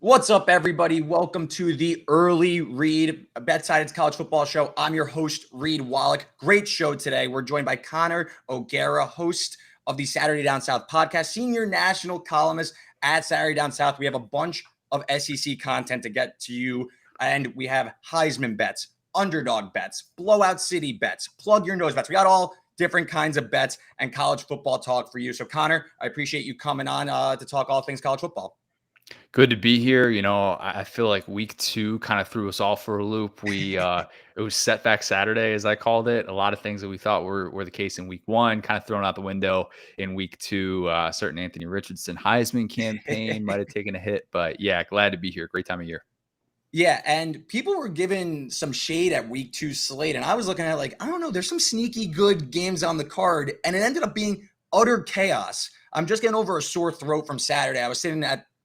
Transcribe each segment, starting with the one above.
What's up, everybody? Welcome to the Early Read BetSided's college football show. I'm your host, Reed Wallach. Great show today. We're joined by Connor O'Gara, host of the Saturday Down South podcast, senior national columnist at Saturday Down South. We have a bunch of SEC content to get to you, and we have Heisman bets, underdog bets, blowout city bets, plug your nose bets. We got all different kinds of bets and college football talk for you. So, Connor, I appreciate you coming on to talk all things college football. Good to be here. I feel like week 2 kind of threw us all for a loop. It was setback Saturday, as I called it. A lot of things that we thought were the case in week 1, kind of thrown out the window in week 2. Certain Anthony Richardson Heisman campaign might have taken a hit, but yeah, glad to be here. Great time of year. Yeah, and people were giving some shade at week 2 slate, and I was looking at I don't know, there's some sneaky good games on the card, and it ended up being utter chaos. I'm just getting over a sore throat from Saturday. I was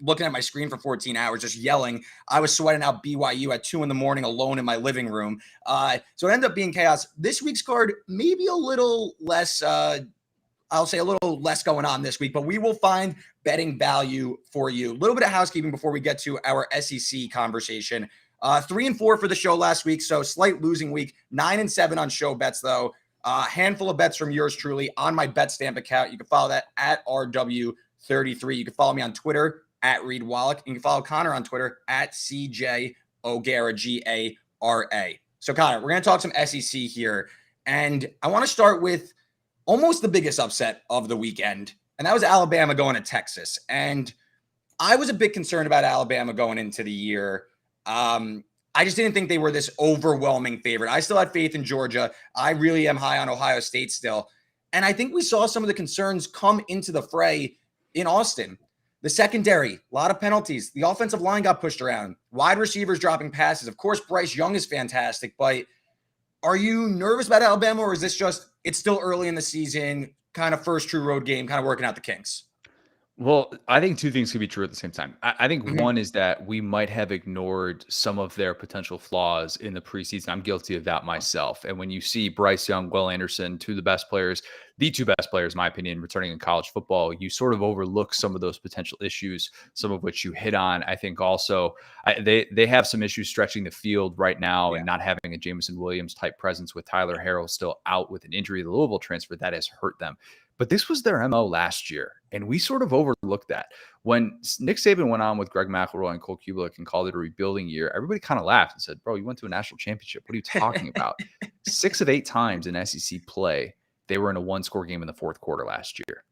looking at my screen for 14 hours, just yelling. I was sweating out BYU at 2 a.m. alone in my living room. So it ended up being chaos. This week's card, maybe a little less, I'll say a little less going on this week, but we will find betting value for you. A little bit of housekeeping before we get to our SEC conversation. 3-4 for the show last week, so slight losing week. 9-7 on show bets, though. A handful of bets from yours truly on my BetStamp account. You can follow that at RW33. You can follow me on Twitter at Reed Wallach. You can follow Connor on Twitter at CJ O'Gara, G-A-R-A. So, Connor, we're going to talk some SEC here. And I want to start with almost the biggest upset of the weekend, and that was Alabama going to Texas. And I was a bit concerned about Alabama going into the year. I just didn't think they were this overwhelming favorite. I still had faith in Georgia. I really am high on Ohio State still. And I think we saw some of the concerns come into the fray in Austin. The secondary, a lot of penalties. The offensive line got pushed around. Wide receivers dropping passes. Of course, Bryce Young is fantastic, but are you nervous about Alabama, or is this just, it's still early in the season, kind of first true road game, kind of working out the kinks? Well, I think two things could be true at the same time. I think one is that we might have ignored some of their potential flaws in the preseason. I'm guilty of that myself. And when you see Bryce Young, Will Anderson, the two best players, in my opinion, returning in college football, you sort of overlook some of those potential issues, some of which you hit on. I think also they have some issues stretching the field right now and not having a Jameson Williams type presence with Tyler Harrell still out with an injury, the Louisville transfer, that has hurt them. But this was their MO last year, and we sort of overlooked that. When Nick Saban went on with Greg McElroy and Cole Kubelik and called it a rebuilding year, everybody kind of laughed and said, bro, you went to a national championship. What are you talking about? 6 of 8 times in SEC play, they were in a one-score game in the fourth quarter last year.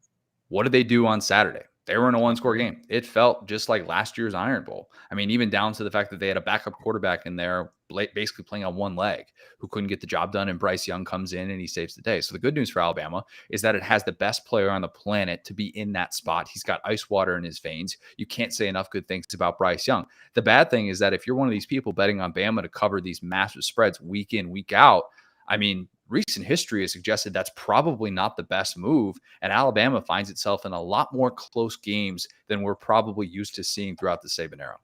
What did they do on Saturday? They were in a one-score game. It felt just like last year's Iron Bowl. I mean, even down to the fact that they had a backup quarterback in there basically playing on one leg who couldn't get the job done, and Bryce Young comes in and he saves the day. So the good news for Alabama is that it has the best player on the planet to be in that spot. He's got ice water in his veins. You can't say enough good things about Bryce Young. The bad thing is that if you're one of these people betting on Bama to cover these massive spreads week in, week out, I mean, recent history has suggested that's probably not the best move, and Alabama finds itself in a lot more close games than we're probably used to seeing throughout the Saban era.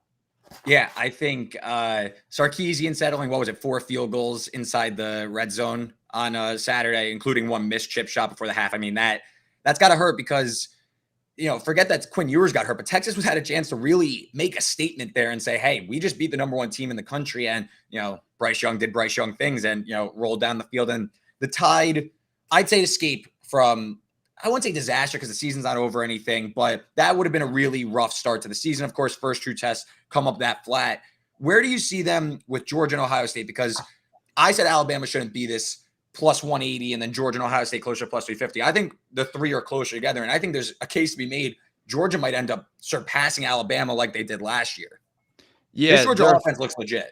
Yeah, I think Sarkisian settling, 4 field goals inside the red zone on Saturday, including one missed chip shot before the half. I mean, that's got to hurt because, forget that Quinn Ewers got hurt, but Texas had a chance to really make a statement there and say, hey, we just beat the number 1 team in the country, and, Bryce Young did Bryce Young things and, rolled down the field. And the Tide, I'd say, escape from, I wouldn't say disaster because the season's not over or anything, but that would have been a really rough start to the season. Of course, first true test come up that flat. Where do you see them with Georgia and Ohio State? Because I said Alabama shouldn't be this plus 180 and then Georgia and Ohio State closer to plus 350. I think the 3 are closer together, and I think there's a case to be made. Georgia might end up surpassing Alabama like they did last year. Yeah, this Georgia offense looks legit.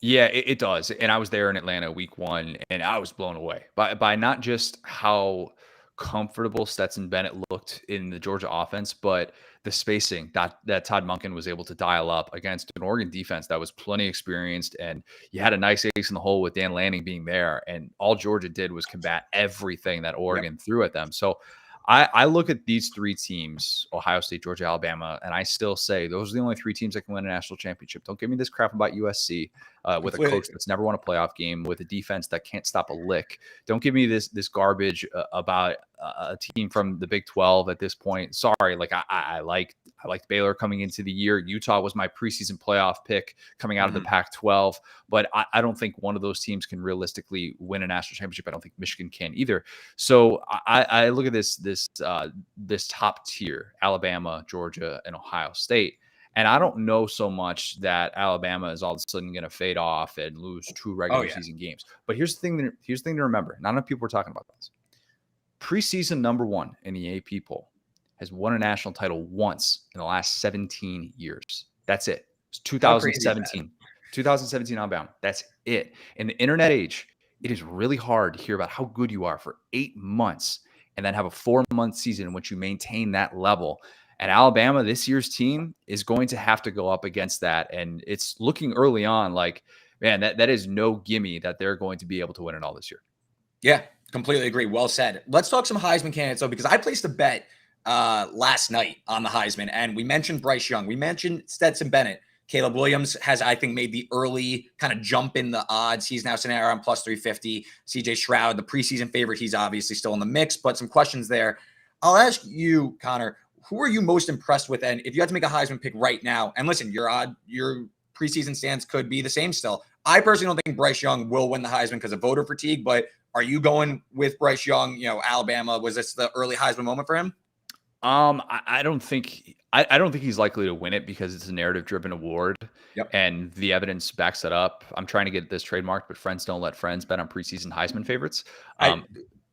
Yeah, it does. And I was there in Atlanta week 1, and I was blown away by not just how comfortable Stetson Bennett looked in the Georgia offense, but the spacing that Todd Monken was able to dial up against an Oregon defense that was plenty experienced. And you had a nice ace in the hole with Dan Lanning being there, and all Georgia did was combat everything that Oregon threw at them. So I look at these 3 teams, Ohio State, Georgia, Alabama, and I still say those are the only 3 teams that can win a national championship. Don't give me this crap about USC with a coach that's never won a playoff game, with a defense that can't stop a lick. Don't give me this garbage about a team from the Big 12 at this point. Sorry, like I liked Baylor coming into the year. Utah was my preseason playoff pick coming out of the Pac-12, but I don't think one of those teams can realistically win a national championship. I don't think Michigan can either. So I look at this top tier: Alabama, Georgia, and Ohio State. And I don't know so much that Alabama is all of a sudden going to fade off and lose 2 regular season games. But here's the thing to remember. Not enough people are talking about this. Preseason number 1 in the AP poll has won a national title once in the last 17 years. That's it. It's 2017. 2017 Alabama. That's it. In the internet age, it is really hard to hear about how good you are for 8 months and then have a 4-month season in which you maintain that level. And Alabama, this year's team, is going to have to go up against that. And it's looking early on like, man, that is no gimme that they're going to be able to win it all this year. Yeah, completely agree. Well said. Let's talk some Heisman candidates, though, because I placed a bet last night on the Heisman, and we mentioned Bryce Young. We mentioned Stetson Bennett. Caleb Williams has, I think, made the early kind of jump in the odds. He's now sitting around plus 350. CJ Stroud, the preseason favorite, he's obviously still in the mix, but some questions there. I'll ask you, Connor, who are you most impressed with? And if you had to make a Heisman pick right now, and listen, your preseason stance could be the same still. I personally don't think Bryce Young will win the Heisman because of voter fatigue, but are you going with Bryce Young? You know, Alabama, was this the early Heisman moment for him? I don't think he's likely to win it because it's a narrative-driven award, and the evidence backs that up. I'm trying to get this trademarked, but friends don't let friends bet on preseason Heisman favorites.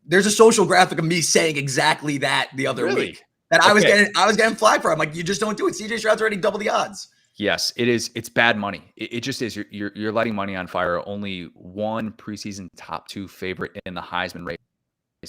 There's a social graphic of me saying exactly that the other week. That I was getting flagged for. I'm like, you just don't do it. CJ Stroud's already double the odds. Yes, it is. It's bad money. It just is. You're lighting money on fire. Only one preseason top 2 favorite in the Heisman race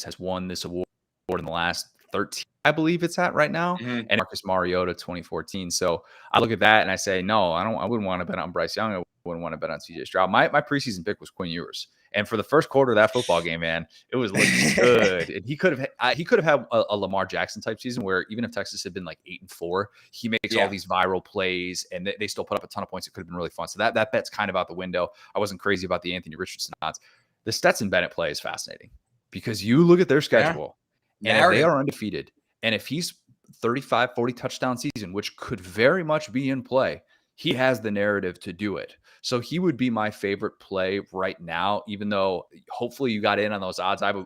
has won this award in the last 13, I believe it's at right now, and Marcus Mariota 2014. So I look at that and I say, no, I wouldn't want to bet on Bryce Young. I wouldn't want to bet on CJ Stroud. My preseason pick was Quinn Ewers. And for the first quarter of that football game, man, it was looking good. And he could have had a Lamar Jackson type season where even if Texas had been like 8-4, he makes all these viral plays and they still put up a ton of points. It could have been really fun. So that bet's kind of out the window. I wasn't crazy about the Anthony Richardson odds. The Stetson Bennett play is fascinating because you look at their schedule and if they are undefeated, and if he's 35, 40 touchdown season, which could very much be in play, he has the narrative to do it. So he would be my favorite play right now, even though hopefully you got in on those odds. I have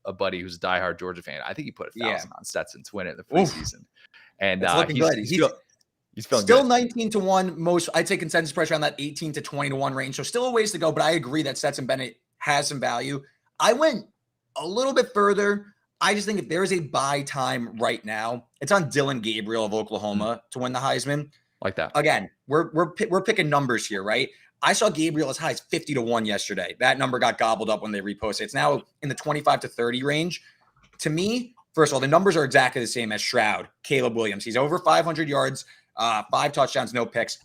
a buddy who's a diehard Georgia fan. I think he put 1,000 on Stetson to win it in the preseason. And he's feeling still good. 19-1. Most, I'd say consensus pressure on that 18 to 20-1 range. So still a ways to go, but I agree that Stetson Bennett has some value. I went a little bit further. I just think if there is a buy time right now, it's on Dylan Gabriel of Oklahoma to win the Heisman. Like that. Again, we're picking numbers here, right? I saw Gabriel as high as 50-1 yesterday. That number got gobbled up when they reposted. It's now in the 25 to 30 range. To me, first of all, the numbers are exactly the same as Stroud, Caleb Williams. He's over 500 yards, 5 touchdowns, no picks.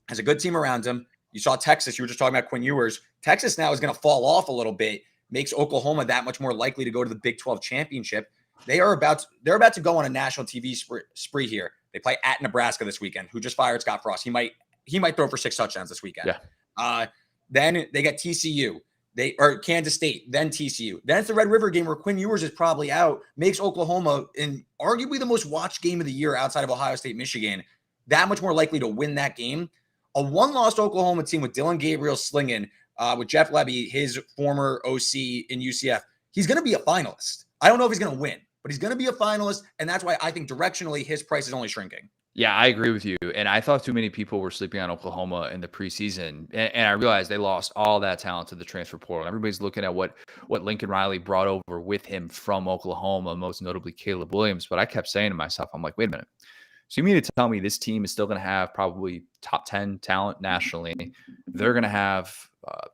Has a good team around him. You saw Texas. You were just talking about Quinn Ewers. Texas now is going to fall off a little bit. Makes Oklahoma that much more likely to go to the Big 12 championship. They're about to go on a national TV spree here. They play at Nebraska this weekend, who just fired Scott Frost. He might throw for 6 touchdowns this weekend. Yeah. Then they get TCU. Or Kansas State, then TCU. Then it's the Red River game where Quinn Ewers is probably out, makes Oklahoma in arguably the most watched game of the year outside of Ohio State, Michigan, that much more likely to win that game. A one-loss Oklahoma team with Dylan Gabriel slinging, with Jeff Lebby, his former OC in UCF, he's going to be a finalist. I don't know if he's going to win, but he's going to be a finalist, and that's why I think directionally his price is only shrinking. Yeah, I agree with you. And I thought too many people were sleeping on Oklahoma in the preseason. And I realized they lost all that talent to the transfer portal. Everybody's looking at what Lincoln Riley brought over with him from Oklahoma, most notably Caleb Williams. But I kept saying to myself, I'm like, wait a minute. So you mean to tell me this team is still going to have probably top 10 talent nationally? They're going to have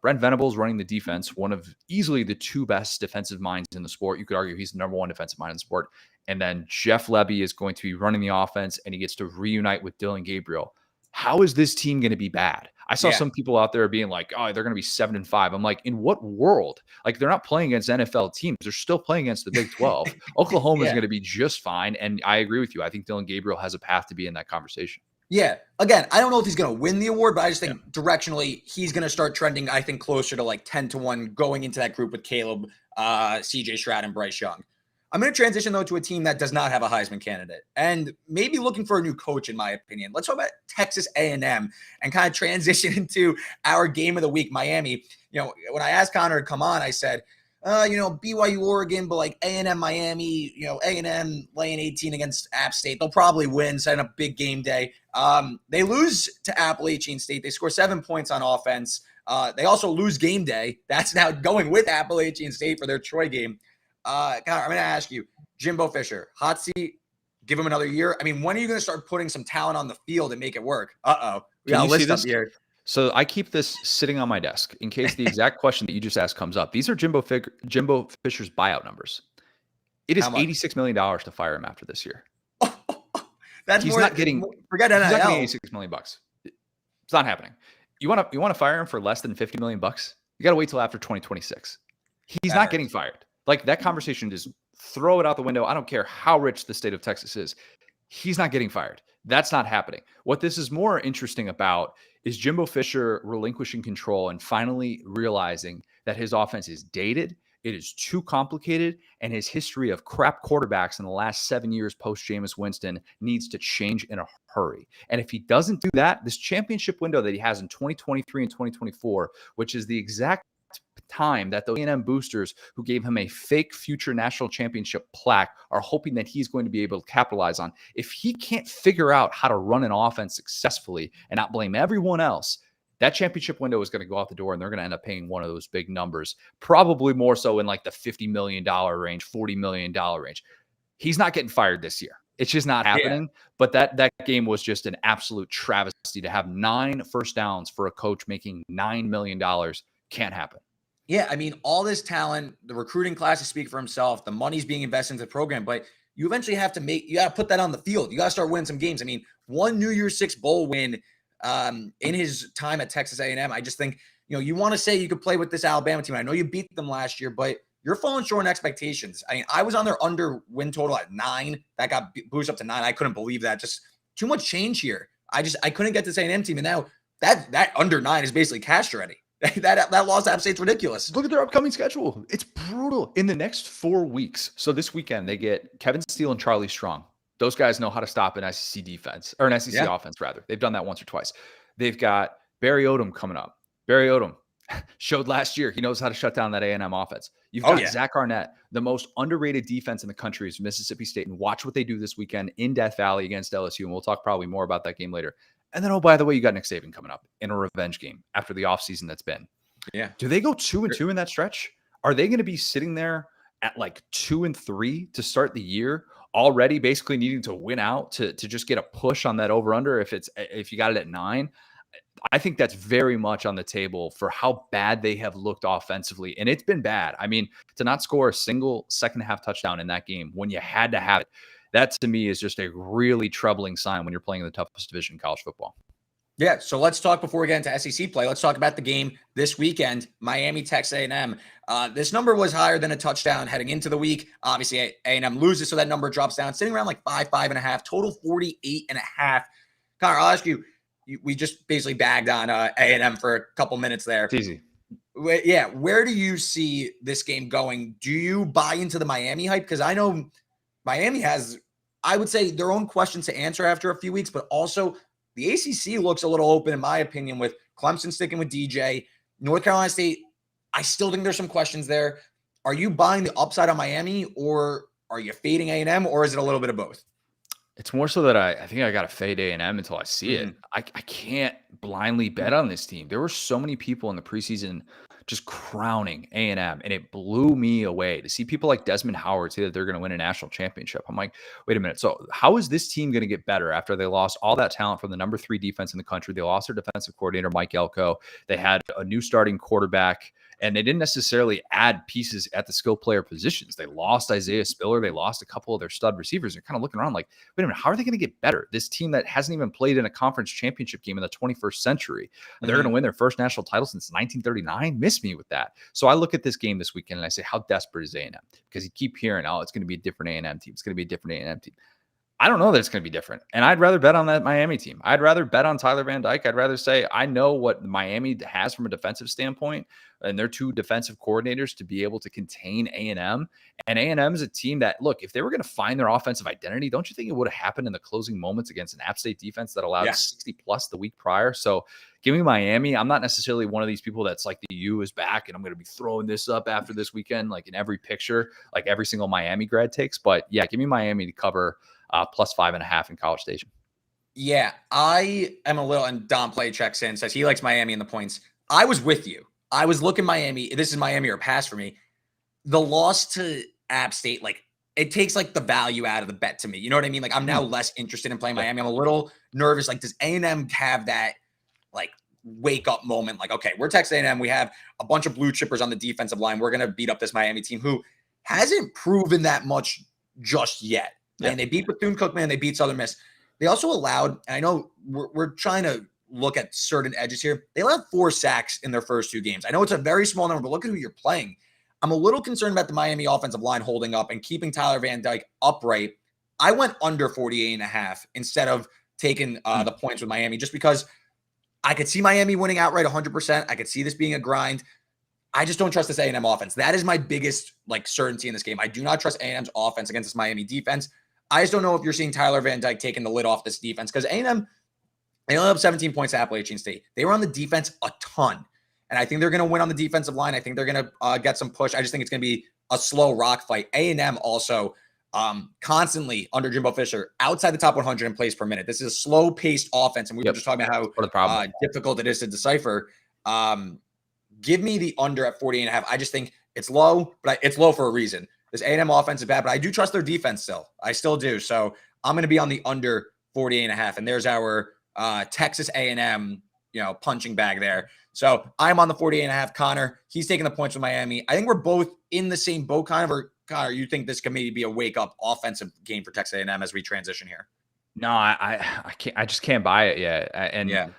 Brent Venables running the defense, one of easily the 2 best defensive minds in the sport. You could argue he's the number 1 defensive mind in the sport. And then Jeff Lebby is going to be running the offense, and he gets to reunite with Dylan Gabriel. How is this team going to be bad? I saw some people out there being like, oh, they're going to be 7-5. I'm like, in what world? Like, they're not playing against NFL teams. They're still playing against the Big 12. Oklahoma is going to be just fine. And I agree with you. I think Dylan Gabriel has a path to be in that conversation. Yeah. Again, I don't know if he's going to win the award, but I just think directionally he's going to start trending, I think, closer to like 10-1 going into that group with Caleb, CJ Stroud, and Bryce Young. I'm going to transition, though, to a team that does not have a Heisman candidate and maybe looking for a new coach, in my opinion. Let's talk about Texas A&M and kind of transition into our game of the week, Miami. When I asked Connor to come on, I said, BYU, Oregon, but like A&M, Miami, A&M laying 18 against App State. They'll probably win, setting up big game day. They lose to Appalachian State. They score 7 points on offense. They also lose game day. That's now going with Appalachian State for their Troy game. Connor, I'm going to ask you, Jimbo Fisher, hot seat, give him another year. I mean, when are you going to start putting some talent on the field and make it work? We got a list up here. So I keep this sitting on my desk in case the exact question that you just asked comes up. These are Jimbo Fisher's buyout numbers. It is $86 million to fire him after this year. He's not getting $86 million. It's not happening. You want to fire him for less than $50 million? You got to wait till after 2026. He's not getting fired. Like, that conversation, just throw it out the window. I don't care how rich the state of Texas is. He's not getting fired. That's not happening. What this is more interesting about is Jimbo Fisher relinquishing control and finally realizing that his offense is dated, it is too complicated, and his history of crap quarterbacks in the last 7 years post Jameis Winston needs to change in a hurry. And if he doesn't do that, this championship window that he has in 2023 and 2024, which is the exact time that those A&M boosters who gave him a fake future national championship plaque are hoping that he's going to be able to capitalize on. If he can't figure out how to run an offense successfully and not blame everyone else, that championship window is going to go out the door, and they're going to end up paying one of those big numbers, probably more so in like the $50 million range, $40 million range. He's not getting fired this year. It's just not happening. Yeah. But that game was just an absolute travesty. To have 9 first downs for a coach making $9 million can't happen. Yeah, I mean, all this talent, the recruiting classes speak for himself, the money's being invested into the program, but you eventually have to you got to put that on the field. You got to start winning some games. I mean, one New Year's Six bowl win in his time at Texas A&M. I just think, you want to say you could play with this Alabama team. I know you beat them last year, but you're falling short on expectations. I mean, I was on their under win total at 9. That got boosted up to 9. I couldn't believe that. Just too much change here. I couldn't get this A&M team. And now that under 9 is basically cashed already. That loss to App State's ridiculous. Look at their upcoming schedule. It's brutal. In the next 4 weeks, so this weekend, they get Kevin Steele and Charlie Strong. Those guys know how to stop an SEC defense, or an SEC offense, rather. They've done that once or twice. They've got Barry Odom coming up. Barry Odom showed last year he knows how to shut down that A&M offense. You've got Zach Arnett. The most underrated defense in the country is Mississippi State. And watch what they do this weekend in Death Valley against LSU. And we'll talk probably more about that game later. And then, oh, by the way, you got Nick Saban coming up in a revenge game after the offseason that's been. Yeah. Do they go 2-2 in that stretch? Are they going to be sitting there at like 2-3 to start the year, already basically needing to win out to just get a push on that over-under if you got it at 9? I think that's very much on the table for how bad they have looked offensively. And it's been bad. I mean, to not score a single second-half touchdown in that game when you had to have it, that to me is just a really troubling sign when you're playing in the toughest division in college football. Yeah, so let's talk before we get into SEC play. Let's talk about the game this weekend, Miami, Texas A&M. This number was higher than a touchdown heading into the week. Obviously, A&M loses, so that number drops down, sitting around like 5.5, total 48.5. Connor, I'll ask you, we just basically bagged on A&M for a couple minutes there. It's easy. Yeah, where do you see this game going? Do you buy into the Miami hype? Because I know Miami has, I would say, their own questions to answer after a few weeks, but also the ACC looks a little open, in my opinion, with Clemson sticking with DJ. North Carolina State, I still think there's some questions there. Are you buying the upside on Miami, or are you fading A&M, or is it a little bit of both? It's more so that I think I got to fade A&M until I see it. I can't blindly bet on this team. There were so many people in the preseason just crowning A&M, and it blew me away to see people like Desmond Howard say that they're going to win a national championship. I'm like, wait a minute. So how is this team going to get better after they lost all that talent from the number 3 defense in the country? They lost their defensive coordinator, Mike Elko. They had a new starting quarterback, and they didn't necessarily add pieces at the skill player positions. They lost Isaiah Spiller. They lost a couple of their stud receivers. They're kind of looking around like, wait a minute, how are they going to get better? This team that hasn't even played in a conference championship game in the 21st century. They're going to win their first national title since 1939. Miss me with that. So I look at this game this weekend and I say, how desperate is A&M? Because you keep hearing, oh, it's going to be a different A&M team. It's going to be a different A&M team. I don't know that it's going to be different. And I'd rather bet on that Miami team. I'd rather bet on Tyler Van Dyke. I'd rather say, I know what Miami has from a defensive standpoint and their two defensive coordinators to be able to contain A&M. And A&M is a team that, look, if they were going to find their offensive identity, don't you think it would have happened in the closing moments against an App State defense that allowed 60 plus the week prior? So give me Miami. I'm not necessarily one of these people that's like the U is back and I'm going to be throwing this up after this weekend, like in every picture, like every single Miami grad takes. But yeah, give me Miami to cover plus 5.5 in College Station. Yeah, I am a little, and Don Play checks in, says he likes Miami in the points. I was with you. I was looking Miami. This is Miami or pass for me. The loss to App State, like it takes like the value out of the bet to me. You know what I mean? Like I'm now less interested in playing Miami. I'm a little nervous. Like does A&M have that like wake up moment? Like, okay, we're Texas A&M. We have a bunch of blue chippers on the defensive line. We're going to beat up this Miami team who hasn't proven that much just yet. Yeah. And they beat Bethune-Cookman. They beat Southern Miss. They also allowed, and I know we're trying to look at certain edges here. They allowed 4 sacks in their first 2 games. I know it's a very small number, but look at who you're playing. I'm a little concerned about the Miami offensive line holding up and keeping Tyler Van Dyke upright. I went under 48.5 instead of taking the points with Miami just because I could see Miami winning outright 100%. I could see this being a grind. I just don't trust this A&M offense. That is my biggest like certainty in this game. I do not trust A&M's offense against this Miami defense. I just don't know if you're seeing Tyler Van Dyke taking the lid off this defense because A&M, they only have 17 points to Appalachian State. They were on the defense a ton. And I think they're going to win on the defensive line. I think they're going to get some push. I just think it's going to be a slow rock fight. A&M also constantly under Jimbo Fisher outside the top 100 in plays per minute. This is a slow-paced offense, and we were just talking about how difficult it is to decipher. Give me the under at 48.5. I just think it's low, but it's low for a reason. This A&M offense is bad, but I do trust their defense still. I still do. So I'm going to be on the under 48.5. And there's our Texas A&M, punching bag there. So I'm on the 48.5. Connor, he's taking the points with Miami. I think we're both in the same boat, kind of. Or Connor, you think this can maybe be a wake-up offensive game for Texas A&M as we transition here? No, I can't. I just can't buy it yet. And yeah.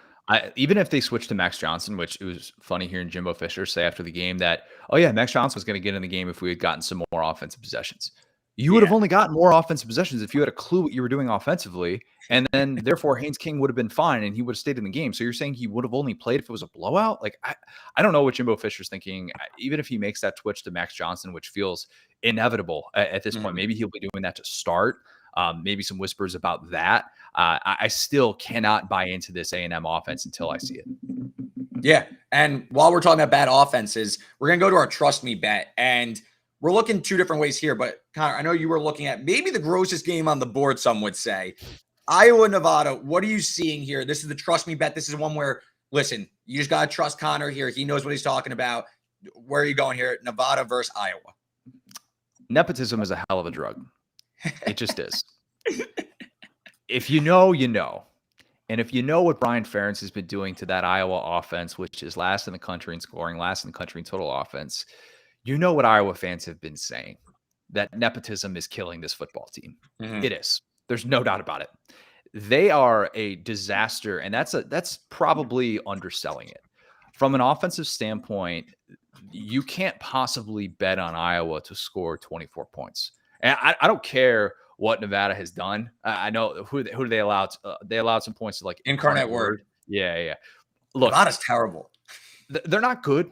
Even if they switch to Max Johnson, which it was funny hearing Jimbo Fisher say after the game that, oh yeah, Max Johnson was going to get in the game if we had gotten some more offensive possessions. You would have only gotten more offensive possessions if you had a clue what you were doing offensively. And then therefore Haynes King would have been fine and he would have stayed in the game. So you're saying he would have only played if it was a blowout? Like, I don't know what Jimbo Fisher's thinking. Even if he makes that switch to Max Johnson, which feels inevitable at this point, maybe he'll be doing that to start. Maybe some whispers about that. I still cannot buy into this A&M offense until I see it. Yeah. And while we're talking about bad offenses, we're going to go to our Trust Me bet. And we're looking 2 different ways here. But Connor, I know you were looking at maybe the grossest game on the board, some would say. Iowa, Nevada. What are you seeing here? This is the Trust Me bet. This is one where, listen, you just got to trust Connor here. He knows what he's talking about. Where are you going here? Nevada versus Iowa. Nepotism is a hell of a drug. It just is. If you know, you know. And if you know what Brian Ferentz has been doing to that Iowa offense, which is last in the country in scoring, last in the country in total offense, you know what Iowa fans have been saying, that nepotism is killing this football team. Mm-hmm. It is. There's no doubt about it. They are a disaster, and that's probably underselling it. From an offensive standpoint, you can't possibly bet on Iowa to score 24 points. And I don't care what Nevada has done. I know who do they allow? They allowed some points to like Incarnate Word. Yeah. Look, Nevada's terrible. They're not good.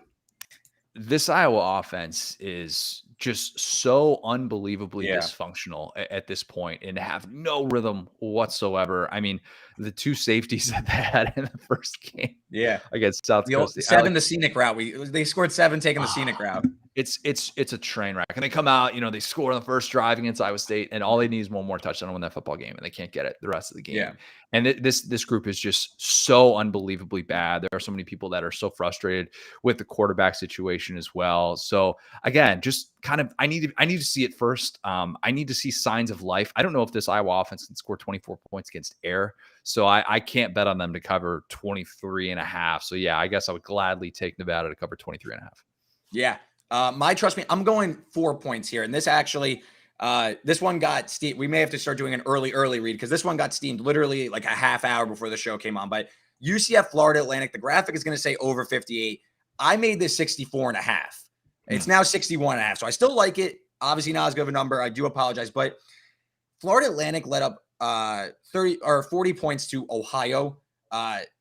This Iowa offense is just so unbelievably dysfunctional at this point and have no rhythm whatsoever. I mean, the 2 safeties that they had in the first game, against South Coast, 7 the scenic route. They scored 7 taking the scenic route. It's a train wreck, and they come out. They score on the first drive against Iowa State, and all they need is one more touchdown to win that football game, and they can't get it the rest of the game. Yeah. And this group is just so unbelievably bad. There are so many people that are so frustrated with the quarterback situation as well. So again, just kind of I need to see it first. I need to see signs of life. I don't know if this Iowa offense can score 24 points against air. So I can't bet on them to cover 23.5. So yeah, I guess I would gladly take Nevada to cover 23.5. Yeah. Trust me, I'm going 4 points here. And this actually, this one got steamed. We may have to start doing an early read because this one got steamed literally like a half hour before the show came on. But UCF, Florida Atlantic, the graphic is going to say over 58. I made this 64.5. It's now 61.5. So I still like it. Obviously not as good of a number. I do apologize. But Florida Atlantic let up 30 or 40 points to Ohio.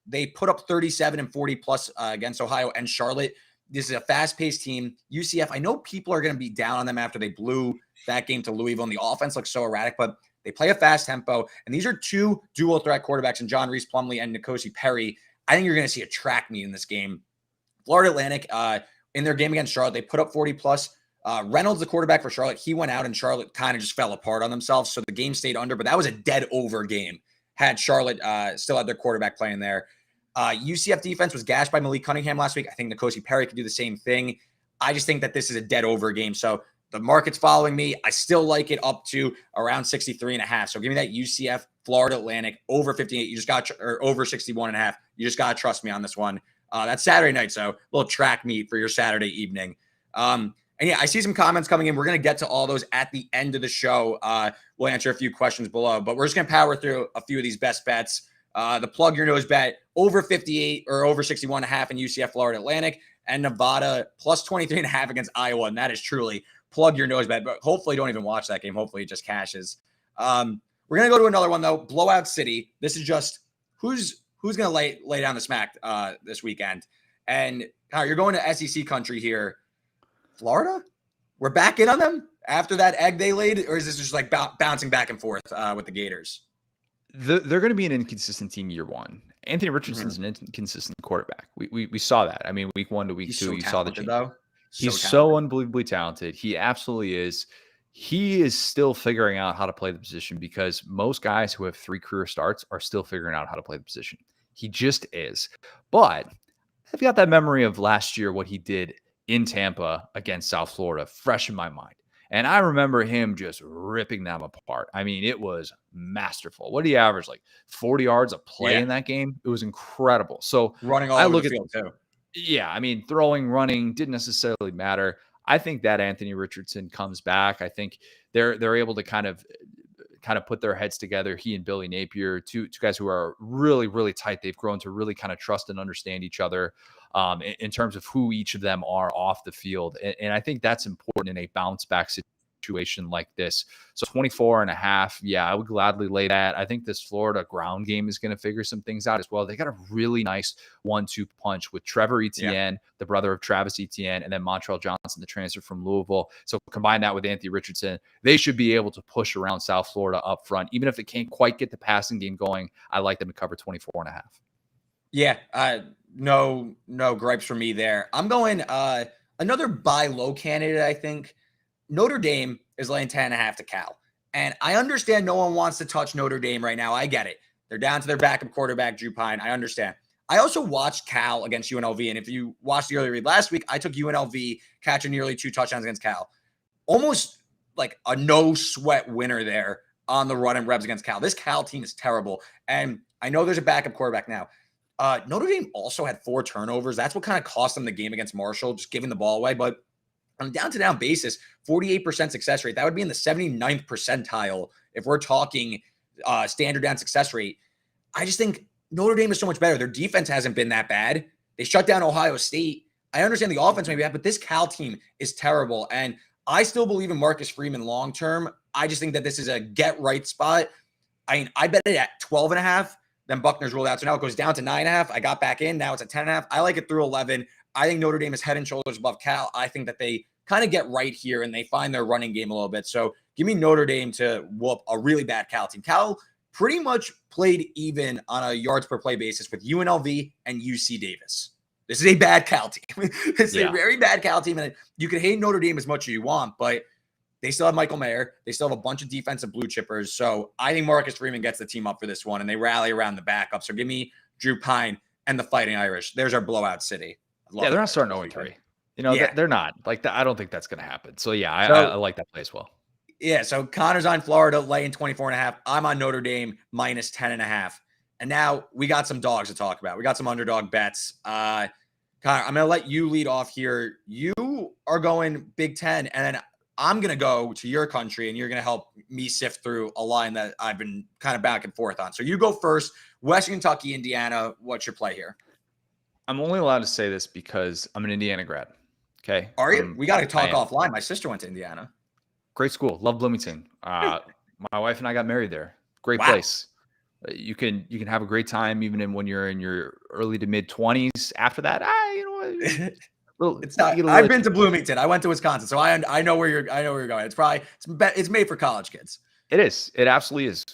They put up 37 and 40 plus against Ohio and Charlotte. This is a fast-paced team. UCF, I know people are going to be down on them after they blew that game to Louisville, and the offense looks so erratic, but they play a fast tempo, and these are two dual-threat quarterbacks in John Reese Plumlee and N'Kosi Perry. I think you're going to see a track meet in this game. Florida Atlantic, in their game against Charlotte, they put up 40 plus. Reynolds, the quarterback for Charlotte, he went out and Charlotte kind of just fell apart on themselves. So the game stayed under, but that was a dead over game. Had Charlotte still had their quarterback playing there. UCF defense was gashed by Malik Cunningham last week. I think N'Kosi Perry could do the same thing. I just think that this is a dead over game. So the market's following me. I still like it up to around 63.5. So give me that UCF Florida Atlantic over 58. You just got, or over 61.5. You just got to trust me on this one. That's Saturday night. So a little track meet for your Saturday evening. And yeah, I see some comments coming in. We're going to get to all those at the end of the show. We'll answer a few questions below, but we're just going to power through a few of these best bets. The plug your nose bet over 58 or over 61.5 in UCF Florida Atlantic, and Nevada plus 23.5 against Iowa. And that is truly plug your nose bet, but hopefully don't even watch that game. Hopefully it just cashes. We're going to go to another one though. Blowout City. This is just who's going to lay down the smack this weekend. And you're going to SEC country here. Florida? We're back in on them after that egg they laid? Or is this just like bouncing back and forth with the Gators? They're going to be an inconsistent team year one. Anthony Richardson's an inconsistent quarterback. We saw that. I mean, week 1 to week 2, you saw the change. He's so unbelievably talented. He absolutely is. He is still figuring out how to play the position because most guys who have 3 career starts are still figuring out how to play the position. He just is. But I've got that memory of last year, what he did in Tampa against South Florida, fresh in my mind. And I remember him just ripping them apart. I mean, it was masterful. What did he average? Like 40 yards a play in that game? It was incredible. So running all over the field too. Yeah, I mean, throwing, running didn't necessarily matter. I think that Anthony Richardson comes back. I think they're able to kind of put their heads together. He and Billy Napier, two guys who are really, really tight. They've grown to really kind of trust and understand each other in terms of who each of them are off the field. And I think that's important in a bounce back situation like this. So 24.5. Yeah, I would gladly lay that. I think this Florida ground game is going to figure some things out as well. They got a really nice 1-2 punch with Trevor Etienne, the brother of Travis Etienne, and then Montrell Johnson, the transfer from Louisville. So combine that with Anthony Richardson, they should be able to push around South Florida up front. Even if they can't quite get the passing game going, I like them to cover 24.5. Yeah, no gripes for me there. I'm going another buy low candidate, I think. Notre Dame is laying 10.5 to Cal. And I understand no one wants to touch Notre Dame right now. I get it. They're down to their backup quarterback, Drew Pine. I understand. I also watched Cal against UNLV. And if you watched the early read last week, I took UNLV catching nearly 2 touchdowns against Cal. Almost like a no sweat winner there on the run and reps against Cal. This Cal team is terrible. And I know there's a backup quarterback now. Notre Dame also had 4 turnovers. That's what kind of cost them the game against Marshall, just giving the ball away. But on a down-to-down basis, 48% success rate. That would be in the 79th percentile if we're talking standard down success rate. I just think Notre Dame is so much better. Their defense hasn't been that bad. They shut down Ohio State. I understand the offense may be bad, but this Cal team is terrible. And I still believe in Marcus Freeman long-term. I just think that this is a get-right spot. I mean, I bet it at 12.5. Then Buckner's ruled out. So now it goes down to 9.5. I got back in. Now it's at 10.5. I like it through 11. I think Notre Dame is head and shoulders above Cal. I think that they kind of get right here and they find their running game a little bit. So give me Notre Dame to whoop a really bad Cal team. Cal pretty much played even on a yards per play basis with UNLV and UC Davis. This is a bad Cal team. It's a very bad Cal team. And you can hate Notre Dame as much as you want, but they still have Michael Mayer. They still have a bunch of defensive blue chippers. So I think Marcus Freeman gets the team up for this one, and they rally around the backup. So give me Drew Pine and the Fighting Irish. There's our blowout city. Yeah, they're not starting 0-3. You know, they're not. Like, I don't think that's going to happen. So, yeah, I like that play as well. Yeah, so Connor's on Florida, laying 24.5. I'm on Notre Dame, minus 10.5. And now we got some dogs to talk about. We got some underdog bets. Connor, I'm going to let you lead off here. You are going Big Ten, and then I'm going to go to your country, and you're going to help me sift through a line that I've been kind of back and forth on. So you go first. Western Kentucky, Indiana. What's your play here? I'm only allowed to say this because I'm an Indiana grad. Okay. Are you? We got to talk offline. My sister went to Indiana. Great school. Love Bloomington. My wife and I got married there. Great Wow. place. You can have a great time when you're in your early to mid 20s. After that, you know what? It's You not. get a I've little. been to Bloomington. I went to Wisconsin, so I know where you're going. It's probably it's made for college kids. It is. It absolutely is.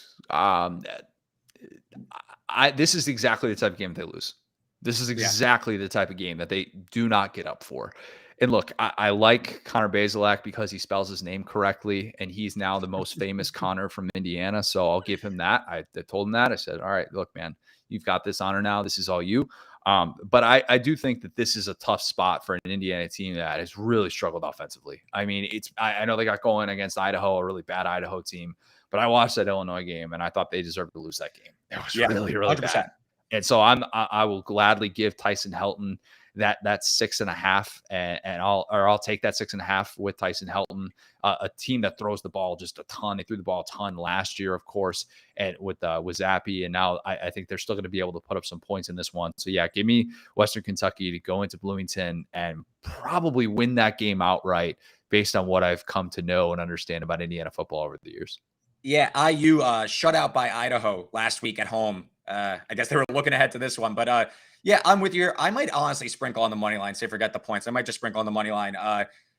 This is exactly the type of game they lose. This is Yeah. exactly the type of game that they do not get up for. And look, I like Connor Bazelak because he spells his name correctly, and he's now the most famous Connor from Indiana. So I'll give him that. I told him that. I said, "All right, look, man, you've got this honor now. This is all you." But I do think that this is a tough spot for an Indiana team that has really struggled offensively. I mean, I know they got going against Idaho, a really bad Idaho team, but I watched that Illinois game and I thought they deserved to lose that game. It was Yeah. really, really 100%. bad. And so I will gladly give Tyson Helton that 6.5, and I'll take that 6.5 with Tyson Helton, a team that throws the ball just a ton. They threw the ball a ton last year, of course, and with Zappy, and now I think they're still going to be able to put up some points in this one. So yeah, give me Western Kentucky to go into Bloomington and probably win that game outright, based on what I've come to know and understand about Indiana football over the years. Yeah, IU shut out by Idaho last week at home. I guess they were looking ahead to this one, but yeah, I'm with you. I might honestly sprinkle on the money line. Say forget the points. I might just sprinkle on the money line.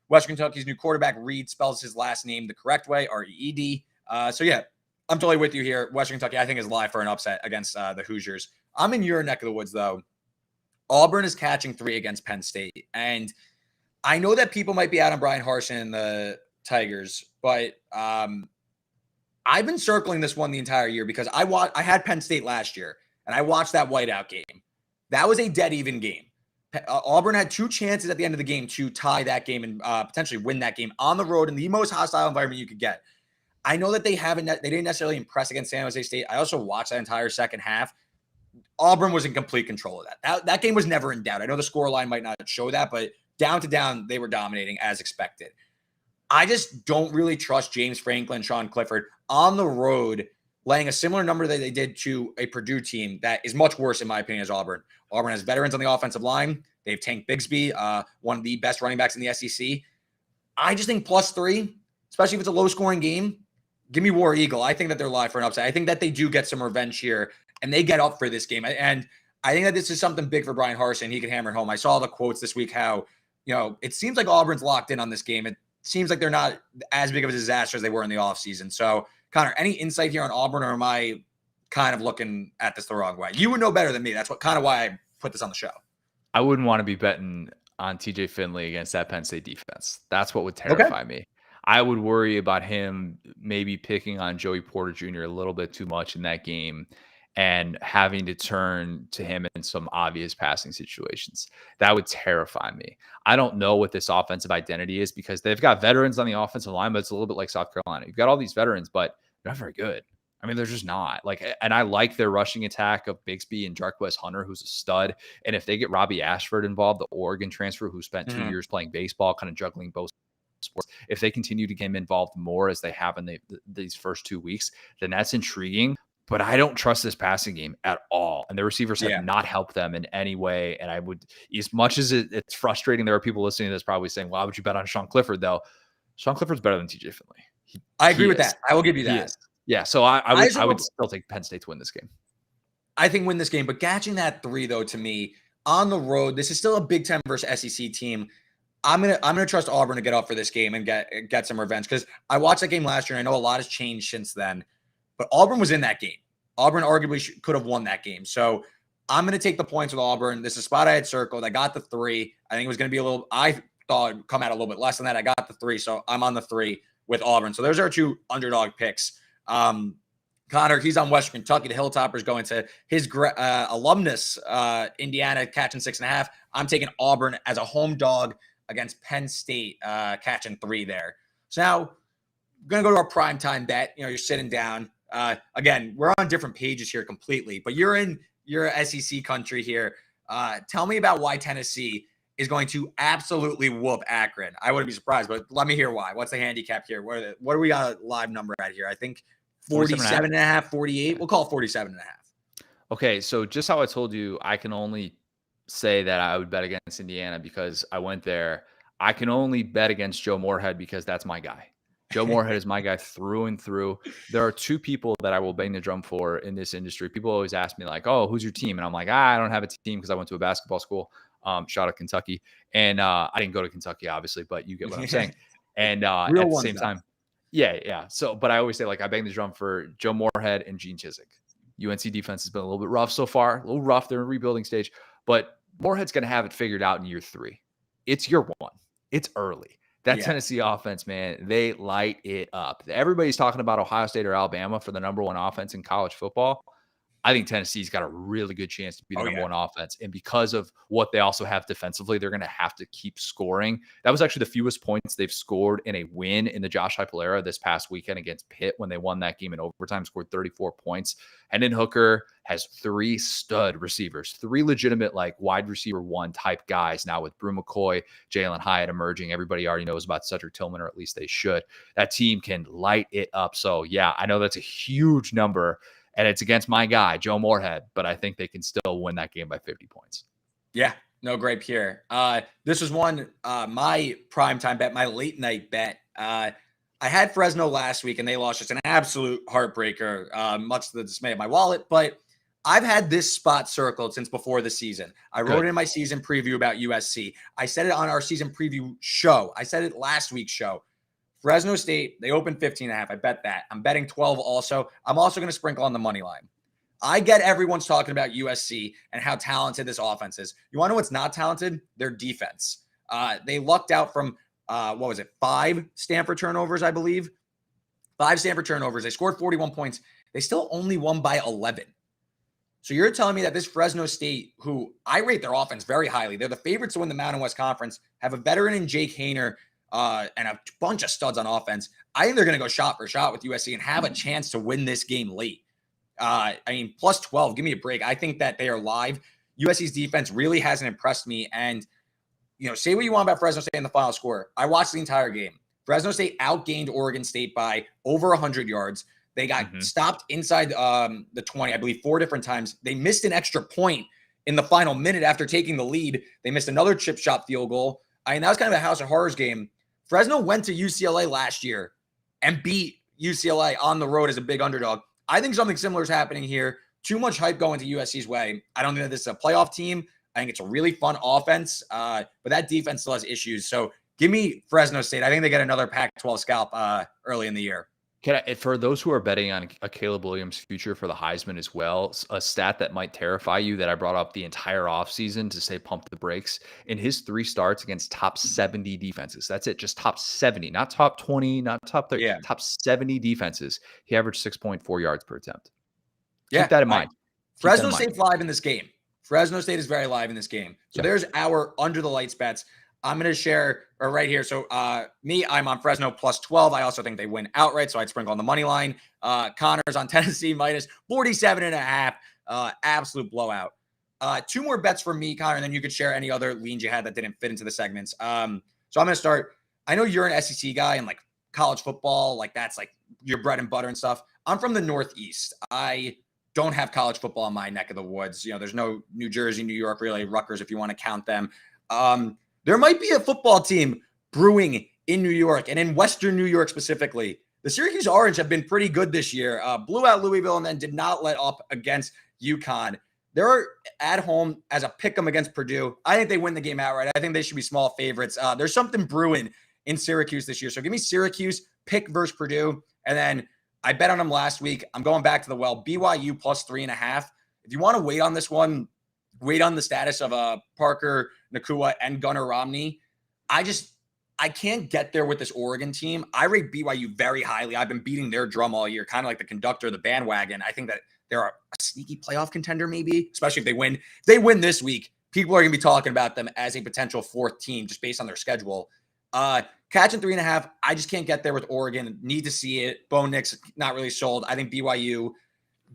Western Kentucky's new quarterback Reed spells his last name the correct way, Reed. So yeah, I'm totally with you here. Western Kentucky, I think, is live for an upset against the Hoosiers. I'm in your neck of the woods though. Auburn is catching 3 against Penn State, and I know that people might be out on Brian Harsin and the Tigers, but I've been circling this one the entire year because I had Penn State last year, and I watched that whiteout game. That was a dead even game. Auburn had 2 chances at the end of the game to tie that game and potentially win that game on the road in the most hostile environment you could get. I know that they didn't necessarily impress against San Jose State. I also watched that entire second half. Auburn was in complete control of that. That game was never in doubt. I know the scoreline might not show that, but down to down, they were dominating as expected. I just don't really trust James Franklin, Sean Clifford on the road, laying a similar number that they did to a Purdue team that is much worse, in my opinion, as Auburn. Auburn has veterans on the offensive line. They have Tank Bigsby, one of the best running backs in the SEC. I just think +3, especially if it's a low-scoring game, give me War Eagle. I think that they're live for an upset. I think that they do get some revenge here, and they get up for this game. And I think that this is something big for Brian Harsin. He can hammer it home. I saw the quotes this week how, it seems like Auburn's locked in on this game. It seems like they're not as big of a disaster as they were in the offseason. So, Connor, any insight here on Auburn, or am I kind of looking at this the wrong way? You would know better than me. That's why I put this on the show. I wouldn't want to be betting on TJ Finley against that Penn State defense. That's what would terrify me. I would worry about him maybe picking on Joey Porter Jr. a little bit too much in that game and having to turn to him in some obvious passing situations. That would terrify me. I don't know what this offensive identity is because they've got veterans on the offensive line, but it's a little bit like South Carolina. You've got all these veterans, but they're not very good. I mean, they're just not. And I like their rushing attack of Bigsby and Jarquez Hunter, who's a stud. And if they get Robbie Ashford involved, the Oregon transfer who spent 2 years playing baseball, kind of juggling both sports, if they continue to get him involved more as they have in these first 2 weeks, then that's intriguing. But I don't trust this passing game at all. And the receivers have not helped them in any way. And I would, as much as it's frustrating, there are people listening to this probably saying, why would you bet on Sean Clifford, though? Sean Clifford's better than TJ Finley. I agree with that. I will give you that. Yeah, so I would still take Penn State to win this game. I think win this game, but catching that 3 though, to me on the road, this is still a Big Ten versus SEC team. I'm gonna trust Auburn to get up for this game and get some revenge because I watched that game last year and I know a lot has changed since then. But Auburn was in that game. Auburn arguably could have won that game. So I'm gonna take the points with Auburn. This is a spot I had circled. I got the 3. I think it was gonna be I thought it'd come out a little bit less than that. I got the 3, so I'm on the 3 with Auburn. So those are 2 underdog picks. Connor, he's on Western Kentucky. The Hilltoppers going to his alumnus, Indiana, catching 6.5. I'm taking Auburn as a home dog against Penn State, catching 3 there. So now we're going to go to our primetime bet. You're sitting down. Again, we're on different pages here completely, but you're in your SEC country here. Tell me about why Tennessee is going to absolutely whoop Akron. I wouldn't be surprised, but let me hear why. What's the handicap here? What do we got a live number at here? I think 47.5, 48. We'll call it 47.5. Okay, so just how I told you, I can only say that I would bet against Indiana because I went there. I can only bet against Joe Moorhead because that's my guy. Joe Moorhead is my guy through and through. There are two people that I will bang the drum for in this industry. People always ask me like, "Oh, who's your team?" And I'm like, I don't have a team because I went to a basketball school. Shout out Kentucky, and I didn't go to Kentucky, obviously, but you get what I'm saying. And Real at the ones same though. time, yeah. So, but I always say like I bang the drum for Joe Moorhead and Gene Chizik. UNC defense has been a little bit rough so far, a little rough. They're in rebuilding stage, but Moorhead's going to have it figured out in year 3. It's year 1. It's early. That Yeah. Tennessee offense, man, they light it up. Everybody's talking about Ohio State or Alabama for the number 1 offense in college football. I think Tennessee's got a really good chance to be the Oh number yeah. 1 offense. And because of what they also have defensively, they're going to have to keep scoring. That was actually the fewest points they've scored in a win in the Josh Heupel era this past weekend against Pitt when they won that game in overtime, scored 34 points. Hendon Hooker has 3 stud receivers, 3 legitimate like wide receiver 1 type guys now with Brew McCoy, Jalen Hyatt emerging. Everybody already knows about Cedric Tillman, or at least they should. That team can light it up. So yeah, I know that's a huge number. And it's against my guy, Joe Moorhead, but I think they can still win that game by 50 points. Yeah, no, great here. This was one, my primetime bet, my late night bet. I had Fresno last week and they lost, just an absolute heartbreaker, much to the dismay of my wallet. But I've had this spot circled since before the season. I wrote it in my season preview about USC. I said it on our season preview show. I said it last week's show. Fresno State, they opened 15.5. I bet that. I'm betting 12 also. I'm also going to sprinkle on the money line. I get everyone's talking about USC and how talented this offense is. You want to know what's not talented? Their defense. They lucked out from, 5 Stanford turnovers, I believe. 5 Stanford turnovers. They scored 41 points. They still only won by 11. So you're telling me that this Fresno State, who I rate their offense very highly, they're the favorites to win the Mountain West Conference, have a veteran in Jake Haener, and a bunch of studs on offense. I think they're going to go shot for shot with USC and have a chance to win this game late. Plus 12, give me a break. I think that they are live. USC's defense really hasn't impressed me. And, say what you want about Fresno State in the final score. I watched the entire game. Fresno State outgained Oregon State by over 100 yards. They got stopped inside the 20, I believe, 4 different times. They missed an extra point in the final minute after taking the lead. They missed another chip shot field goal. That was kind of a House of Horrors game. Fresno went to UCLA last year and beat UCLA on the road as a big underdog. I think something similar is happening here. Too much hype going to USC's way. I don't think that this is a playoff team. I think it's a really fun offense, but that defense still has issues. So give me Fresno State. I think they get another Pac-12 scalp early in the year. For those who are betting on a Caleb Williams future for the Heisman as well, a stat that might terrify you that I brought up the entire offseason to say pump the brakes. In his 3 starts against top 70 defenses, that's it, just top 70, not top 20, not top 30, top 70 defenses, he averaged 6.4 yards per attempt. Keep that in mind. Fresno State's live in this game. Fresno State is very live in this game. So there's our under the lights bets. I'm going to share right here. So I'm on Fresno plus 12. I also think they win outright, so I'd sprinkle on the money line. Connor's on Tennessee minus 47.5. Absolute blowout. 2 more bets for me, Connor, and then you could share any other leans you had that didn't fit into the segments. So I'm going to start. I know you're an SEC guy and like college football, like that's like your bread and butter and stuff. I'm from the Northeast. I don't have college football in my neck of the woods. There's no New Jersey, New York, really, Rutgers, if you want to count them. There might be a football team brewing in New York and in Western New York specifically. The Syracuse Orange have been pretty good this year. Blew out Louisville and then did not let up against UConn. They're at home as a pick 'em against Purdue. I think they win the game outright. I think they should be small favorites. There's something brewing in Syracuse this year. So give me Syracuse, pick versus Purdue. And then I bet on them last week. I'm going back to the well. BYU plus 3.5. If you want to wait on this one, wait on the status of Parker Nakua and Gunnar Romney. I can't get there with this Oregon team. I rate BYU very highly. I've been beating their drum all year, kind of like the conductor of the bandwagon. I think that they're a sneaky playoff contender, maybe, especially if they win. If they win this week, people are going to be talking about them as a potential 4th team just based on their schedule. Catching 3.5, I just can't get there with Oregon. Need to see it. Bo Nix, not really sold. I think BYU,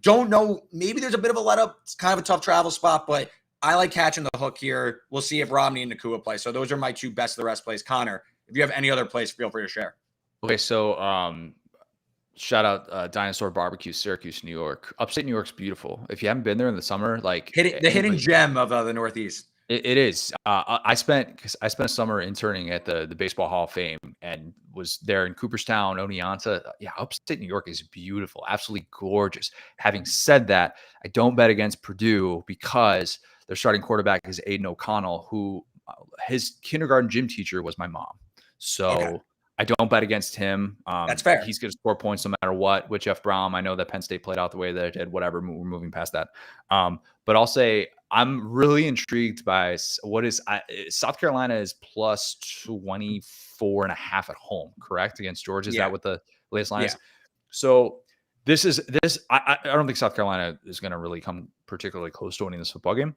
don't know. Maybe there's a bit of a let up. It's kind of a tough travel spot, but I like catching the hook here. We'll see if Romney and Nakua play. So those are my 2 best of the rest plays. Connor, if you have any other plays, feel free to share. Okay, so shout out Dinosaur Barbecue, Syracuse, New York. Upstate New York's beautiful. If you haven't been there in the summer, like the hidden gem of the Northeast. It is. I spent a summer interning at the Baseball Hall of Fame and was there in Cooperstown, Oneonta. Yeah, upstate New York is beautiful, absolutely gorgeous. Having said that, I don't bet against Purdue because their starting quarterback is Aiden O'Connell, who his kindergarten gym teacher was my mom. Okay, So I don't bet against him. that's fair. He's going to score points no matter what. With Jeff Brown, I know that Penn State played out the way that it did. Whatever, we're moving past that. But I'll say I'm really intrigued by South Carolina is plus 24 and a half at home, correct? Against Georgia. Is Yeah, that what the latest line yeah, is? So I don't think South Carolina is going to really come particularly close to winning this football game.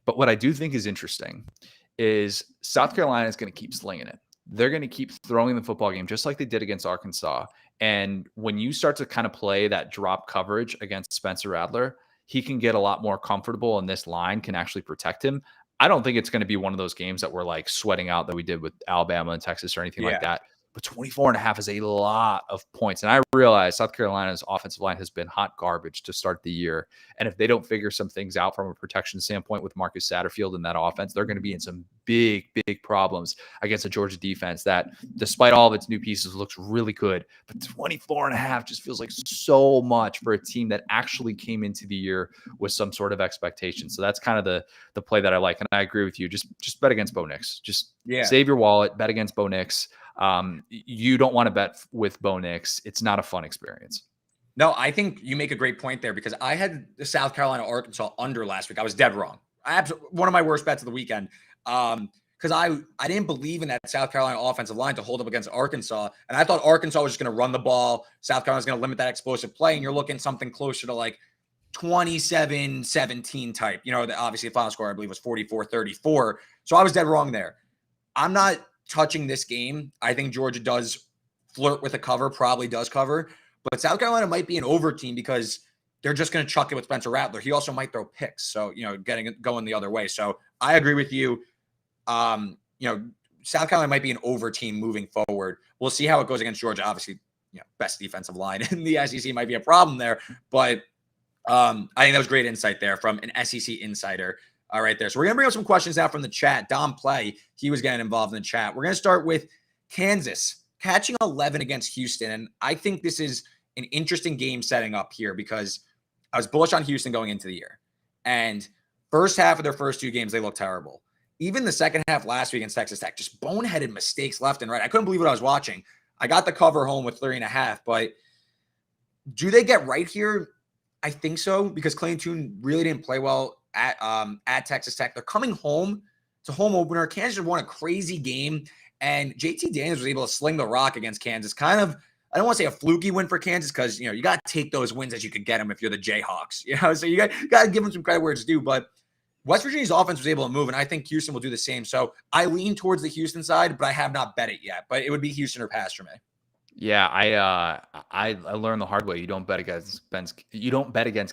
But what I do think is interesting is South Carolina is going to keep slinging it. They're going to keep throwing the football game just like they did against Arkansas. And when you start to kind of play that drop coverage against Spencer Rattler, he can get a lot more comfortable and this line can actually protect him. I don't think it's going to be one of those games that we're like sweating out that we did with Alabama and Texas or anything like yeah. that. But 24 and a half is a lot of points. And I realize South Carolina's offensive line has been hot garbage to start the year. And if they don't figure some things out from a protection standpoint with Marcus Satterfield in that offense, they're going to be in some big problems against a Georgia defense that, despite all of its new pieces, looks really good. But 24 and a half just feels like so much for a team that actually came into the year with some sort of expectation. So that's kind of the play that I like. And I agree with you. Just bet against Bo Nix. Just Yeah. save your wallet, bet against Bo Nix. You don't want to bet with Bo Nix. It's not a fun experience. No, I think you make a great point there because I had the South Carolina Arkansas under last week. I was dead wrong. One of my worst bets of the weekend. Because I didn't believe in that South Carolina offensive line to hold up against Arkansas. And I thought Arkansas was just going to run the ball. South Carolina was going to limit that explosive play. And you're looking something closer to like 27-17 type. Obviously the final score, I believe, was 44-34. So I was dead wrong there. I'm not touching this game. I think Georgia does flirt with a cover, probably does cover. But South Carolina might be an over team because they're just going to chuck it with Spencer Rattler. He also might throw picks. So, getting it going the other way. So I agree with you. South Carolina might be an over team moving forward. We'll see how it goes against Georgia. Obviously, best defensive line in the SEC might be a problem there. But I think that was great insight there from an SEC insider. All right, there. So we're going to bring up some questions now from the chat. Dom Play, he was getting involved in the chat. We're going to start with Kansas catching 11 against Houston. And I think this is an interesting game setting up here because I was bullish on Houston going into the year. And first half of their first two games, they looked terrible. Even the second half last week against Texas Tech, just boneheaded mistakes left and right. I couldn't believe what I was watching. I got the cover home with 3.5, but do they get right here? I think so, because Clay Tune really didn't play well at Texas Tech. They're coming home. It's a home opener. Kansas won a crazy game, and JT Daniels was able to sling the rock against Kansas. Kind of, I don't want to say a fluky win for Kansas because, you got to take those wins as you could get them if you're the Jayhawks. So you got to give them some credit where it's due. But West Virginia's offense was able to move, and I think Houston will do the same. So I lean towards the Houston side, but I have not bet it yet. But it would be Houston or pass for me. Yeah, I learned the hard way. You don't bet against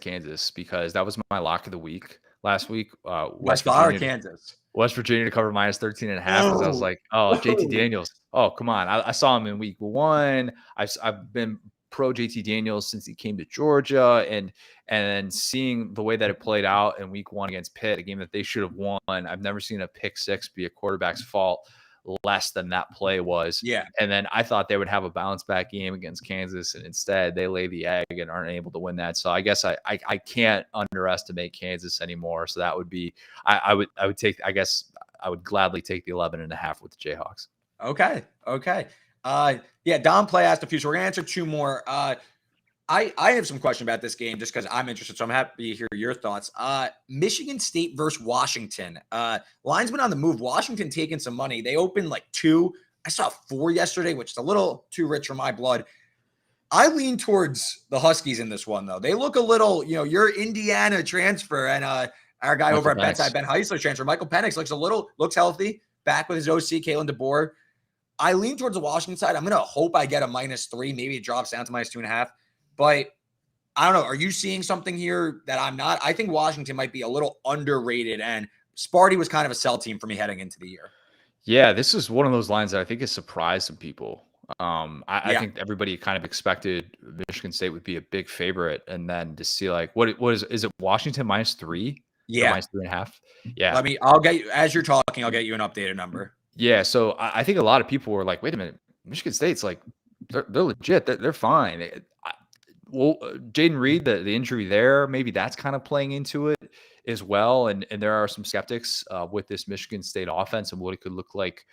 Kansas because that was my lock of the week last week. West Virginia or Kansas? West Virginia to cover minus 13 and a half because I was like, oh, JT Daniels. Oh, come on. I saw him in week one. I've been pro JT Daniels since he came to Georgia and then seeing the way that it played out in week one against Pitt, a game that they should have won. I've never seen a pick six be a quarterback's fault less than that play was. Yeah. And then I thought they would have a bounce back game against Kansas, and instead they lay the egg and aren't able to win that. So I guess I can't underestimate Kansas anymore. So that would be I would take, I guess I would gladly take the 11.5 with the Jayhawks. Okay. Yeah, Don Play asked a few, so we're gonna answer two more. I have some question about this game just because I'm interested, so I'm happy to hear your thoughts. Michigan State versus Washington. Line's been on the move. Washington taking some money. They opened like 2. I saw 4 yesterday, which is a little too rich for my blood. I lean towards the Huskies in this one, though. They look a little, your Indiana transfer and our guy over at BetSided, Ben Heisler transfer. Michael Penix looks healthy, back with his OC, Kalen DeBoer. I lean towards the Washington side. I'm going to hope I get a -3. Maybe it drops down to -2.5. But I don't know. Are you seeing something here that I'm not? I think Washington might be a little underrated, and Sparty was kind of a sell team for me heading into the year. Yeah, this is one of those lines that I think has surprised some people. I think everybody kind of expected Michigan State would be a big favorite, and then to see like what is it Washington -3? They're Yeah. minus 3.5. Yeah. I'll get you, as you're talking, I'll get you an updated number. Yeah. So I think a lot of people were like, wait a minute, Michigan State's like, they're legit. They're fine. Well, Jaden Reed, the injury there, maybe that's kind of playing into it as well. And there are some skeptics with this Michigan State offense and what it could look like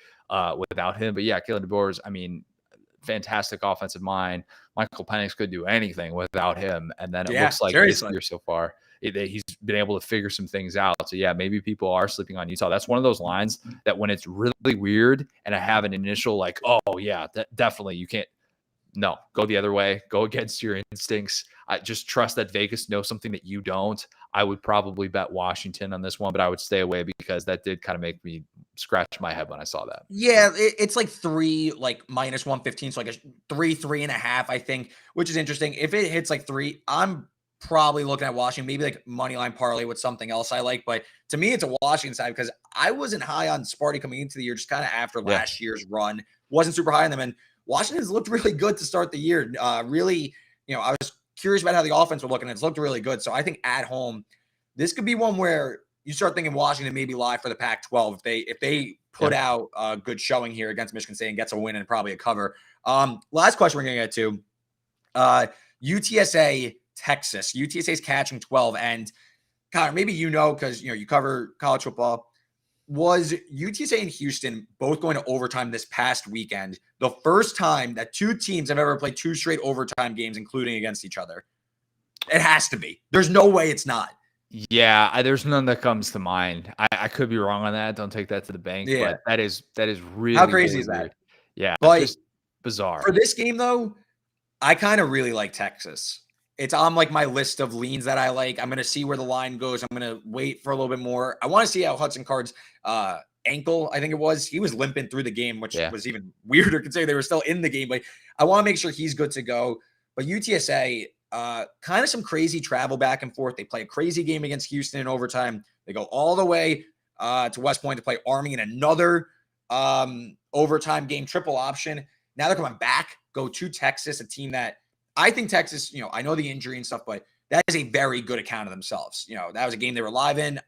without him. But yeah, Kalen DeBoer's, I mean, fantastic offensive mind. Michael Penix could do anything without him. And then it Yeah, looks like this seriously. year so far, he's been able to figure some things out. So yeah, maybe people are sleeping on Utah. That's one of those lines that when it's really weird and I have an initial like, oh yeah, definitely you can't. No, go the other way. Go against your instincts. I just trust that Vegas knows something that you don't. I would probably bet Washington on this one, but I would stay away because that did kind of make me scratch my head when I saw that. Yeah, it's like 3, like minus 115. So like a 3.5, I think, which is interesting. If it hits like 3, I'm probably looking at Washington, maybe like money line parlay with something else I like. But to me, it's a Washington side because I wasn't high on Sparty coming into the year, just kind of after Yeah. last year's run. Wasn't super high on them. And Washington's looked really good to start the year. Really, I was curious about how the offense would look, and it's looked really good. So I think at home, this could be one where you start thinking Washington maybe live for the Pac-12 if they put out a good showing here against Michigan State and gets a win and probably a cover. Last question we're going to get to, UTSA, Texas. UTSA's catching 12. And Connor, maybe because you cover college football. Was UTSA and Houston both going to overtime this past weekend? The first time that two teams have ever played 2 straight overtime games, including against each other. It has to be. There's no way it's not. Yeah, there's none that comes to mind. I could be wrong on that. Don't take that to the bank. Yeah. But that is really, how crazy really is that? weird. Yeah, But just bizarre. For this game, though, I kind of really like Texas. It's on like my list of leans that I like. I'm going to see where the line goes. I'm going to wait for a little bit more. I want to see how Hudson Card's ankle, I think it was. He was limping through the game, which was even weirder considering they were still in the game. But I want to make sure he's good to go. But UTSA, kind of some crazy travel back and forth. They play a crazy game against Houston in overtime. They go all the way to West Point to play Army in another overtime game, triple option. Now they're coming back, go to Texas, a team that I think Texas, I know the injury and stuff, but that is a very good account of themselves. That was a game they were live in.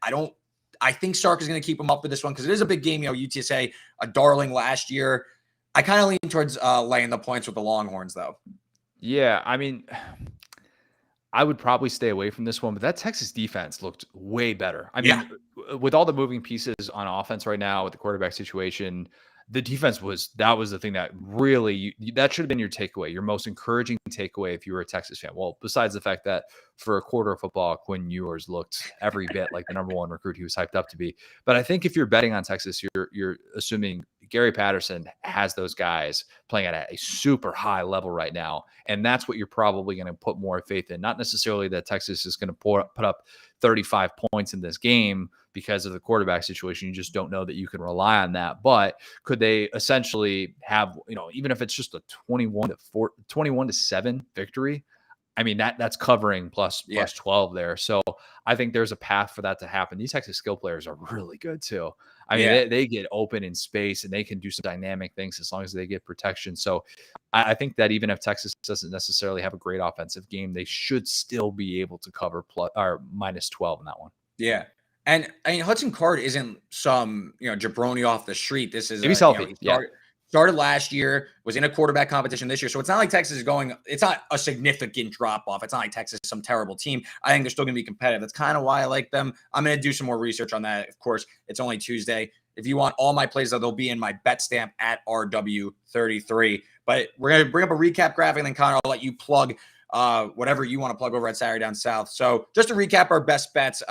I think Sark is going to keep them up with this one because it is a big game. UTSA, a darling last year. I kind of lean towards laying the points with the Longhorns, though. Yeah, I mean, I would probably stay away from this one, but that Texas defense looked way better. I mean, with all the moving pieces on offense right now, with the quarterback situation, the defense that was the thing that really, that should have been your takeaway, your most encouraging takeaway if you were a Texas fan. Well, besides the fact that for a quarter of football, Quinn Ewers looked every bit like the number 1 recruit he was hyped up to be. But I think if you're betting on Texas, you're assuming Gary Patterson has those guys playing at a super high level right now. And that's what you're probably going to put more faith in. Not necessarily that Texas is going to put up 35 points in this game because of the quarterback situation. You just don't know that you can rely on that. But could they essentially have, even if it's just a 21-7 victory, I mean, that's covering plus 12 there. So I think there's a path for that to happen. These Texas skill players are really good too. I mean, they get open in space and they can do some dynamic things as long as they get protection. So I think that even if Texas doesn't necessarily have a great offensive game, they should still be able to cover minus 12 in that one. Yeah. And I mean, Hudson Card isn't some, jabroni off the street. This is he's healthy. Started last year, was in a quarterback competition this year. So it's not like Texas is it's not a significant drop off. It's not like Texas is some terrible team. I think they're still going to be competitive. That's kind of why I like them. I'm going to do some more research on that. Of course, it's only Tuesday. If you want all my plays, they'll be in my bet stamp at RW33. But we're going to bring up a recap graphic, and then Connor, I'll let you plug whatever you want to plug over at Saturday Down South. So just to recap our best bets,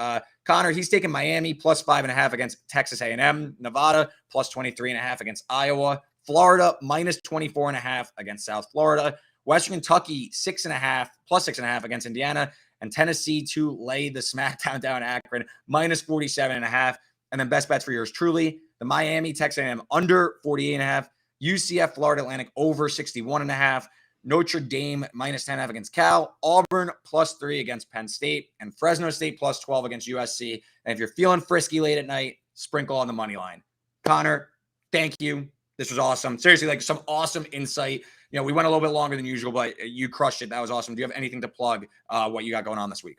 Connor, he's taking Miami plus 5.5 against Texas A&M, Nevada plus 23.5 against Iowa, Florida minus 24.5 against South Florida, Western Kentucky plus 6.5 against Indiana, and Tennessee to lay the smackdown down Akron minus 47.5. And then best bets for yours truly, the Miami Texas A&M under 48.5, UCF Florida Atlantic over 61.5, Notre Dame minus 10.5 against Cal, Auburn plus 3 against Penn State, and Fresno State plus 12 against USC. And if you're feeling frisky late at night, sprinkle on the money line. Connor, thank you. This was awesome. Seriously, like some awesome insight. We went a little bit longer than usual, but you crushed it. That was awesome. Do you have anything to plug what you got going on this week?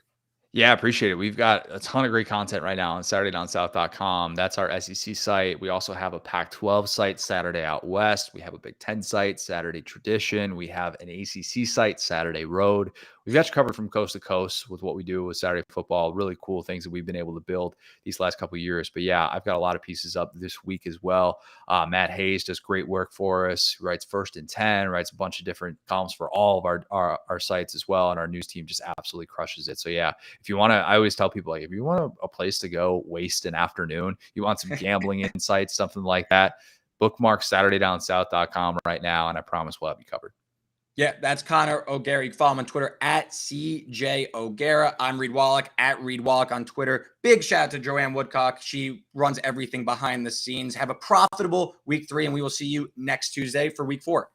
Yeah, appreciate it. We've got a ton of great content right now on SaturdayDownSouth.com. That's our SEC site. We also have a Pac-12 site, Saturday Out West. We have a Big Ten site, Saturday Tradition. We have an ACC site, Saturday Road. We've got you covered from coast to coast with what we do with Saturday football. Really cool things that we've been able to build these last couple of years. But yeah, I've got a lot of pieces up this week as well. Matt Hayes does great work for us. He writes First and 10, writes a bunch of different columns for all of our sites as well. And our news team just absolutely crushes it. So yeah, if you want to, I always tell people, like, if you want a place to go waste an afternoon, you want some gambling insights, something like that, bookmark SaturdayDownSouth.com right now, and I promise we'll have you covered. Yeah, that's Connor O'Gara. You can follow him on Twitter at CJ O'Gara. I'm Reed Wallach at Reed Wallach on Twitter. Big shout out to Joanne Woodcock. She runs everything behind the scenes. Have a profitable week 3, and we will see you next Tuesday for week 4.